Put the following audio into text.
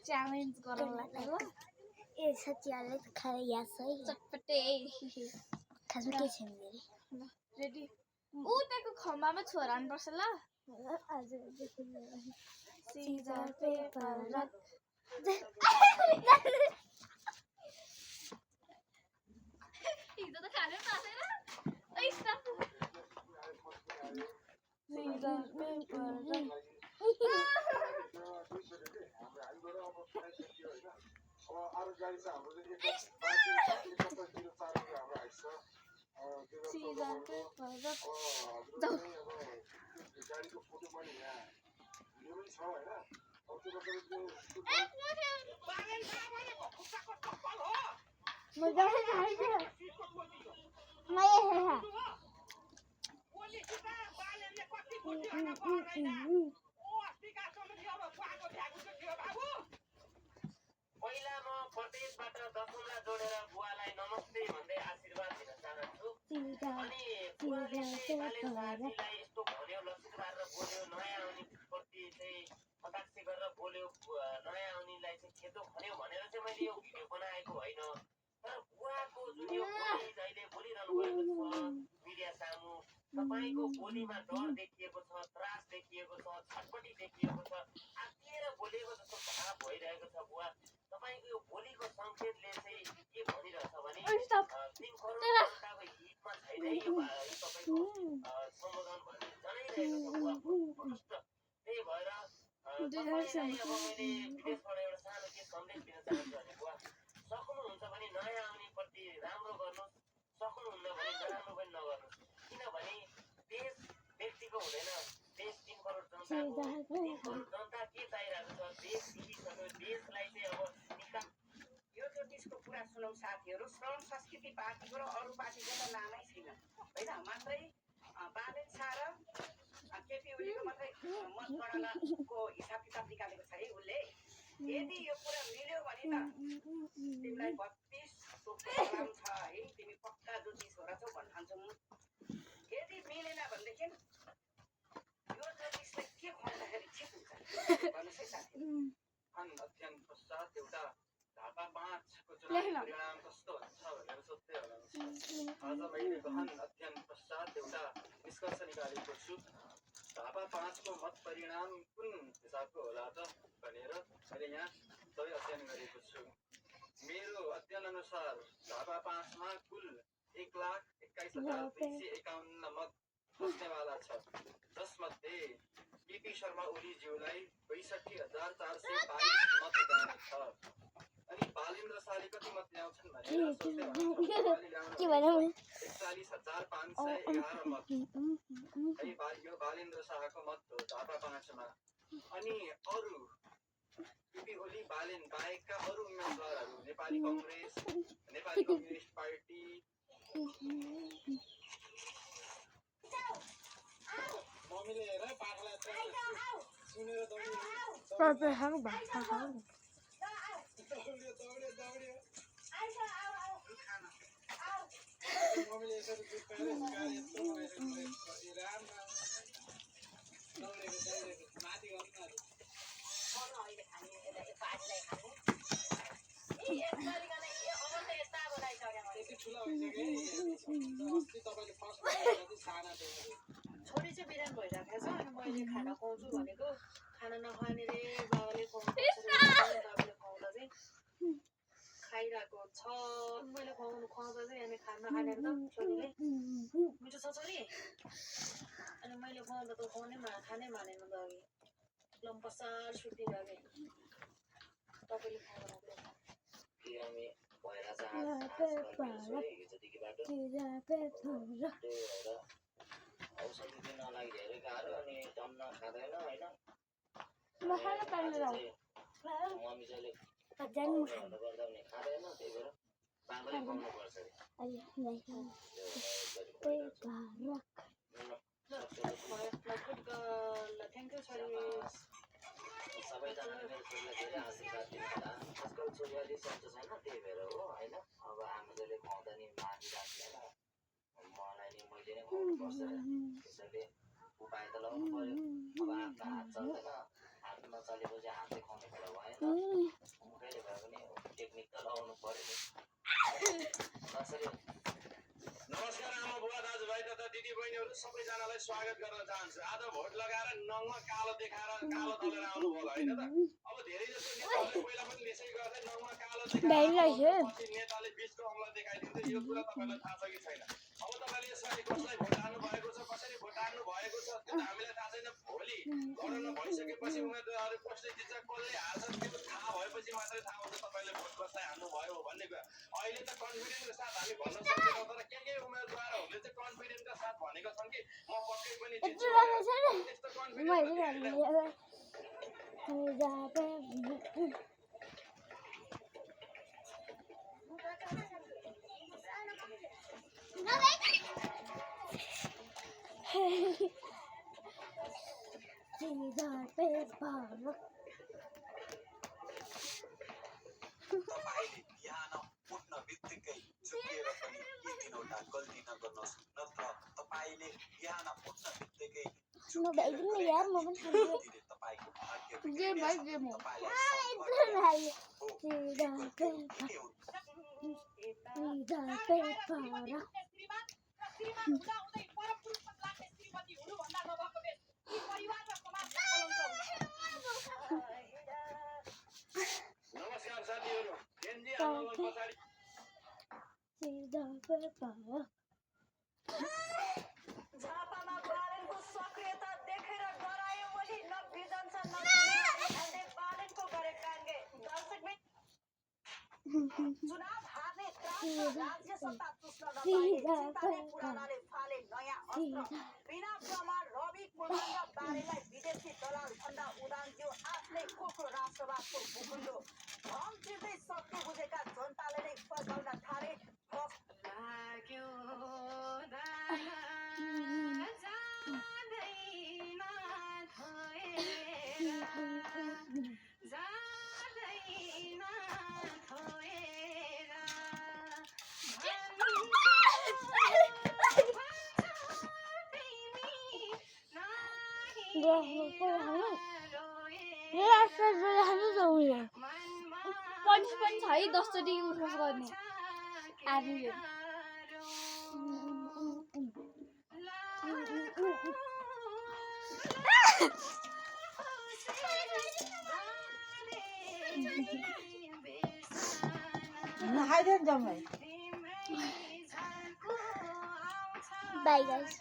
Challenge गरौँला ल ए सच्चियाले खाएर याद छ है चटपटे खासमा के छैन मेरो ल रेडी ऊ त्यको खम्बामा छोराउनु पर्छ ल हजुर सिजर पेपर रक हिजो त खाने पासेन ऐसा scissor paper rock scissor paper rock जाऊ पहिला म प्रदेशबाट दशमला जोडेर बुवालाई नमस्ते भन्दै आशीर्वाद दिन चाहन्छु अनि बुवाले चाहिँ बालेन साथीलाई यस्तो भन्यो लक्षित पारेर बोल्यो नयाँ आउने प्रति चाहिँ कटाक्ष गरेर बोल्यो नयाँ आउनेलाई चाहिँ खेदो खन्यो भनेर चाहिँ मैले यो भिडियो बनाएको होइन तर बुवाको जुन यो बोली जहिले बोलिरहनु भएको छ मिडिया सामु तपाईको बोलीमा डर देखिएको छ त्रास देखिएको छ छटपटी देखिएको छ आत्तिएर बोलेको जस्तो भाव भइरहेको छ बुवा तपाईको यो बोलीको संकेतले चाहिँ के भनिरहेछ भने 3 करोड जनताको हितमा छैन यो तपाईको सम्बोधन भने जनाइरहेको छ बुवा त्यही भएर तपाईलाई अब मैले विदेशबाट एउटा सानो के सन्देश दिन चाहन्छु भने बुवा सक्नुहुन्छ भने नयाँ आउने प्रति राम्रो गर्नुहोस् सक्नुहुन्न भने नराम्रो पनि नगर्नुहोस् किनभने देश व्यक्तिको हुँदैन देश 3 करोड जनताको 3 करोड जनता के चाहिरहेको छ देश जितिसक्यो देशलाई चाहिँ अब निकास यो ज्योतिषको कुरा सुनौ साथीहरू श्रवण संस्कृति पार्टीको र अरू पार्टीको त नामै छैन होइन मात्रै बालेन शाह र केपी ओलीको मात्रै मतगणनाको हिसाब किताब निकालेको छ है उसले यदि यो कुरा मिल्यो भने त तिमीलाई 32 प्रोग्राम छ है तिमी पक्का ज्योतिष हो रहेछौ भन्न ठान्छौ यदि मिलेन भनेदेखि यो ज्योतिषलाई के खुवाउँदाखेरि ठिक हुन्छ भन्नुहोस् है साथी अध्ययन पश्चात एउटा ढापा 5 को चुनाव परिणाम कस्तो हुन्छ भनेर सोध्दै हुनुहुन्छ आज मैले गहन अध्ययन पश्चात एउटा निष्कर्ष निकालेको छु ढापा 5 को मत परिणाम कुन हिसाबको होला त भनेर मैले यहाँ सबै अध्ययन गरेको छु मेरो अध्ययन अनुसार ढापा 5 मा कुल 1,21,251 मत बस्नेवाला छ जसमध्ये केपी शर्मा ओलीज्यूलाई 62,422 मत जाने छ अनि बालेन्द्र शाहले कति मत ल्याउँछन् भनेर सोच्दै हुनुहुन्छ 41,511 मत यो बालेन्द्र शाहको मत हो ढापा 5 मा अनि अरू केपी ओली बालेन बाहेकका अरू उम्मेदवारहरू नेपाली कङ्ग्रेस नेपाली कम्युनिस्ट पार्टी मम्मीले हेर पाखालाई सुनेर मम्मीले यसरी जुत्ताले यत्रो दौडेको माथि गर्नु अहिले खाने पार्टीलाई खाने छोरी चाहिँ बिरान भइरहेको छ अनि मैले खाना खुवाउँछु भनेको खाना नखाने रे बाबाले खुवाउँदा चाहिँ खाइरहेको छ मैले खुवाउँदा चाहिँ अनि खाना खाने त छोरीले मिठो छ छोरी अनि मैले खुवाउँदा त खानै मानेन त अघि लम्पसार सुतिरहेको तपाईँले खाएर औषधि दिन लागि धेरै गाह्रो अनि टन्न खाँदैन होइन मम्मी चाहिँ गर्दा पनि खाँदैन त्यही भएर बाबाले खुवाउनु पर्छ थ्याङ्क यू छोरी सबैजनाले मेरो छोरीलाई धेरै आशीर्वाद दिनु होला आजकल छोरी अलिक सन्चो छैन त्यही भएर हो होइन अब आमाले खुवाउँदा नि मानिराख्दैन मलाई नि मैले नै खुवाउनु पर्छ त्यसैले उपाय त लगाउनु पर्यो अब आफ्नो हात चल्दैन हात नचलेपछि हातै खुवाउनु पर्यो भएन नमस्कार आमा बुवा दाजुभाइ तथा दिदी बहिनीहरू सबैजनालाई स्वागत गर्न चाहन्छु। आज भोट लगाएर नङमा कालो देखाएर कालो दलेर आउनुभयो होइन त। अब धेरै जस्तो नेताहरूले पहिला पनि त्यसै गर्दै नङमा कालो देखाएर पछि नेताले बिचको अङ्गला देखाइदिन्थ्यो। यो कुरा तपाईँलाई थाहा छ कि छैन? अब तपाईँले यसरी कसलाई भोट हाल्नु भएको छ, कसरी भोट हाल्नु भएको छ त्यो त हामीलाई थाहा छैन। भोलि गणना भइसकेपछि उम्मेदवारहरू कसले जित्छ, कसले हाल्छ त्यो थाहा भएपछि मात्रै थाहा हुन्छ तपाईँले भोट कसलाई हाल्नु भयो भन्ने कुरा। अहिले त कन्फिडेन्सको साथ हामी भन्न सक्दैनौँ, तर के उम्मेदवारहरूले चाहिँ कन्फिडेन्सका साथ भनेका छन् कि म पक्कै पनि जित्छु भनेर। त्यस्तो तपाईले बिहान उठ्न बित्तिकै चुकेर पनि यी तीनवटा गल्ती नगर्नुहोस्, नत्र तपाईले बिहान उठ्न बित्तिकै यार म पनि खान्छु तपाईको भाग्य गेम भाइ गेम हो नमस्कार साथीहरू। जेनजी आन्दोलन पछाडि झापामा बालेनको सक्रियता देखेर डरायो भने नबिजन्छ नसुने बालेनको गरे काङ्गे दर्शक चुनाव हार्ने त्रासमा राज्य सत्ता चुस्न नपाइने चिन्ताले पुरानाले फाले नयाँ अस्त्र बिना प्रमाण रवि कुलमान र बारेलाई विदेशी दलाल भन्दा उदान्थ्यो आफ्नै खोक्रो राष्ट्रवादको भूखुण्डो भङ चिर्दै शक्ति बुझेका जनताले नै फर्काउन थाले लाग्यो पनिस पनि छ है 10 चोटि उठोस गर्ने आर्मीले Bye guys.